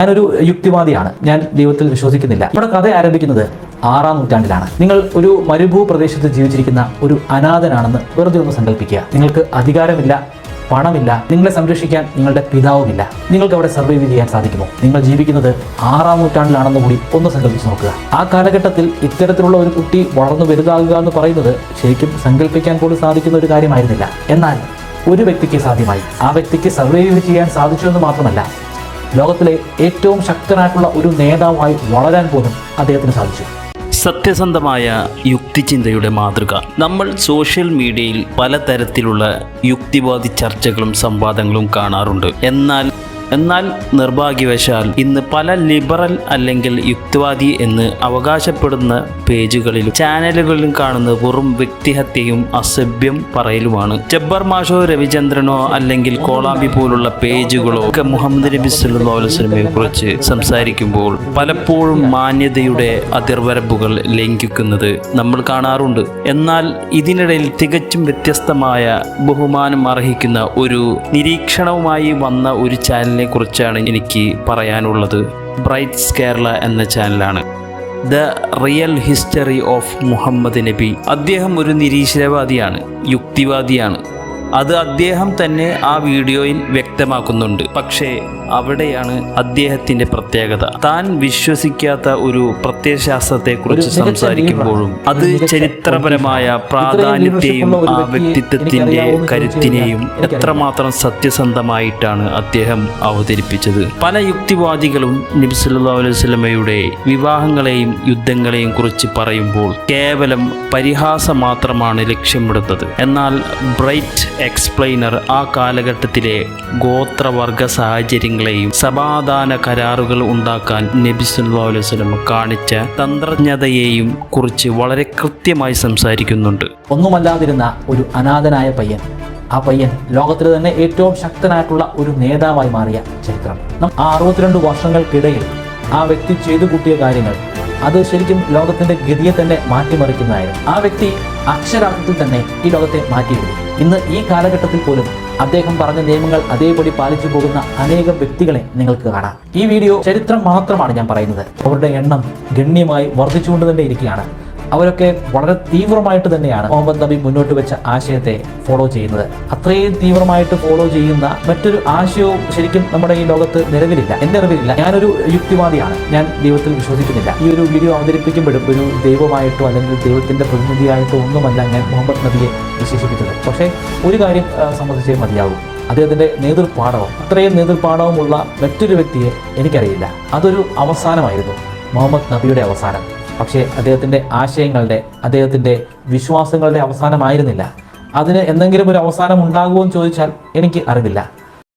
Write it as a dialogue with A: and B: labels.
A: ഞാനൊരു യുക്തിവാദിയാണ്, ഞാൻ ദൈവത്തിൽ വിശ്വസിക്കുന്നില്ല. ഇവിടെ കഥ ആരംഭിക്കുന്നത് 6-ാം നൂറ്റാണ്ടിലാണ്. നിങ്ങൾ ഒരു മരുഭൂ പ്രദേശത്ത് ജീവിച്ചിരിക്കുന്ന ഒരു അനാഥനാണെന്ന് വെറുതെ ഒന്ന് സങ്കല്പിക്കുക. നിങ്ങൾക്ക് അധികാരമില്ല, പണമില്ല, നിങ്ങളെ സംരക്ഷിക്കാൻ നിങ്ങളുടെ പിതാവുമില്ല. നിങ്ങൾക്ക് അവിടെ സർവൈവ് ചെയ്യാൻ സാധിക്കുമോ? നിങ്ങൾ ജീവിക്കുന്നത് 6-ാം നൂറ്റാണ്ടിലാണെന്ന് കൂടി ഒന്ന് സങ്കല്പിച്ച് നോക്കുക. ആ കാലഘട്ടത്തിൽ ഇത്തരത്തിലുള്ള ഒരു കുട്ടി വളർന്നു വലുതാകുക എന്ന് പറയുന്നത് ശരിക്കും സങ്കല്പിക്കാൻ പോലും സാധിക്കുന്ന ഒരു കാര്യമായിരുന്നില്ല. എന്നാൽ ഒരു വ്യക്തിക്ക് സാധ്യമായി. ആ വ്യക്തിക്ക് സർവൈവ് ചെയ്യാൻ സാധിച്ചു എന്ന് മാത്രമല്ല, ലോകത്തിലെ ഏറ്റവും ശക്തനായിട്ടുള്ള ഒരു നേതാവായി വളരാൻ പോലും അദ്ദേഹത്തിന് സാധിച്ചു.
B: സത്യസന്ധമായ യുക്തിചിന്തയുടെ മാതൃക. നമ്മൾ സോഷ്യൽ മീഡിയയിൽ പലതരത്തിലുള്ള യുക്തിവാദി ചർച്ചകളും സംവാദങ്ങളും കാണാറുണ്ട്. എന്നാൽ നിർഭാഗ്യവശാൽ ഇന്ന് പല ലിബറൽ അല്ലെങ്കിൽ യുക്തിവാദി എന്ന് അവകാശപ്പെടുന്ന പേജുകളിലും ചാനലുകളിലും കാണുന്ന വെറും വ്യക്തിഹത്യയും അസഭ്യം പറയലുമാണ്. ജബ്ബാർ മാഷോ രവിചന്ദ്രനോ അല്ലെങ്കിൽ കോളാമ്പി പോലുള്ള പേജുകളോ ഒക്കെ മുഹമ്മദ് നബി സല്ലല്ലാഹു അലൈഹി വസല്ലമയെ കുറിച്ച് സംസാരിക്കുമ്പോൾ പലപ്പോഴും മാന്യതയുടെ അതിർവരമ്പുകൾ ലംഘിക്കുന്നത് നമ്മൾ കാണാറുണ്ട്. എന്നാൽ ഇതിനിടയിൽ തികച്ചും വ്യത്യസ്തമായ ബഹുമാനം അർഹിക്കുന്ന ഒരു നിരീക്ഷണവുമായി വന്ന ഒരു ചാനലിനെ കുറിച്ചാണ് എനിക്ക് പറയാനുള്ളത്. ബ്രൈറ്റ്സ് കേരള എന്ന ചാനലാണ്. The real history of Muhammad നബി. അദ്ദേഹം ഒരു നിരീശ്വരവാദിയാണ്, യുക്തിവാദിയാണ്. അത് അദ്ദേഹം തന്നെ ആ വീഡിയോയിൽ വ്യക്തമാക്കുന്നുണ്ട്. പക്ഷേ അവിടെയാണ് അദ്ദേഹത്തിൻ്റെ പ്രത്യേകത. താൻ വിശ്വസിക്കാത്ത ഒരു പ്രത്യയശാസ്ത്രത്തെക്കുറിച്ച് സംസാരിക്കുമ്പോഴും അത് ചരിത്രപരമായ പ്രാധാന്യത്തെയും ആ വ്യക്തിത്വത്തിൻ്റെ കരുത്തിനെയും എത്രമാത്രം സത്യസന്ധമായിട്ടാണ് അദ്ദേഹം അവതരിപ്പിച്ചത്. പല യുക്തിവാദികളും നബി സല്ലല്ലാഹു അലൈഹി വസല്ലമയുടെ വിവാഹങ്ങളെയും യുദ്ധങ്ങളെയും കുറിച്ച് പറയുമ്പോൾ കേവലം പരിഹാസം മാത്രമാണ് ലക്ഷ്യമിടുന്നത്. എന്നാൽ ബ്രൈറ്റ് എക്സ്പ്ലെയിനർ ആ കാലഘട്ടത്തിലെ ഗോത്രവർഗ സാഹചര്യങ്ങളെയും സമാധാന കരാറുകൾ ഉണ്ടാക്കാൻ നബി സല്ലല്ലാഹു അലൈഹി വസല്ലം കാണിച്ച തന്ത്രജ്ഞതയെയും കുറിച്ച് വളരെ കൃത്യമായി സംസാരിക്കുന്നുണ്ട്.
A: ഒന്നുമല്ലാതിരുന്ന ഒരു അനാഥനായ പയ്യൻ, ആ പയ്യൻ ലോകത്തിലെ തന്നെ ഏറ്റവും ശക്തനായിട്ടുള്ള ഒരു നേതാവായി മാറിയ ചരിത്രം. ആ 62 വർഷങ്ങൾക്കിടയിൽ ആ വ്യക്തി ചെയ്തു കൂട്ടിയ കാര്യങ്ങൾ അത് ശരിക്കും ലോകത്തിന്റെ ഗതിയെ തന്നെ മാറ്റിമറിക്കുന്നതായിരുന്നു. ആ വ്യക്തി അക്ഷരാർത്ഥത്തിൽ തന്നെ ഈ ലോകത്തെ മാറ്റിയെടുത്തു. ഇന്ന് ഈ കാലഘട്ടത്തിൽ പോലും അദ്ദേഹം പറഞ്ഞ നിയമങ്ങൾ അതേപടി പാലിച്ചു പോകുന്ന അനേകം വ്യക്തികളെ നിങ്ങൾക്ക് കാണാം. ഈ വീഡിയോ ചരിത്രം മാത്രമാണ് ഞാൻ പറയുന്നത്. അവരുടെ എണ്ണം ഗണ്യമായി വർദ്ധിച്ചുകൊണ്ട് തന്നെ ഇരിക്കുകയാണ്. അവരൊക്കെ വളരെ തീവ്രമായിട്ട് തന്നെയാണ് മുഹമ്മദ് നബി മുന്നോട്ട് വെച്ച ആശയത്തെ ഫോളോ ചെയ്യുന്നത്. അത്രയും തീവ്രമായിട്ട് ഫോളോ ചെയ്യുന്ന മറ്റൊരു ആശയവും ശരിക്കും നമ്മുടെ ഈ ലോകത്ത് നിലവിലില്ല, എൻ്റെ അറിവിലില്ല. ഞാനൊരു യുക്തിവാദിയാണ്, ഞാൻ ദൈവത്തിൽ വിശ്വസിക്കുന്നില്ല. ഈ ഒരു വീഡിയോ അവതരിപ്പിക്കുമ്പോഴും ഒരു ദൈവമായിട്ടോ അല്ലെങ്കിൽ ദൈവത്തിന്റെ പ്രതിനിധിയായിട്ടോ ഒന്നുമല്ല ഞാൻ മുഹമ്മദ് നബിയെ വിശേഷിപ്പിച്ചത്. പക്ഷേ ഒരു കാര്യം സംബന്ധിച്ചേ മതിയാകും, അദ്ദേഹത്തിന്റെ നേതൃപാടവം. അത്രയും നേതൃപാടവമുള്ള മറ്റൊരു വ്യക്തിയെ എനിക്കറിയില്ല. അതൊരു അവസാനമായിരുന്നു, മുഹമ്മദ് നബിയുടെ അവസാനം. പക്ഷേ അദ്ദേഹത്തിൻ്റെ ആശയങ്ങളുടെ, അദ്ദേഹത്തിൻ്റെ വിശ്വാസങ്ങളുടെ അവസാനമായിരുന്നില്ല. അതിന് എന്തെങ്കിലും ഒരു അവസാനം ഉണ്ടാകുമോ എന്ന് ചോദിച്ചാൽ എനിക്ക് അറിവില്ല.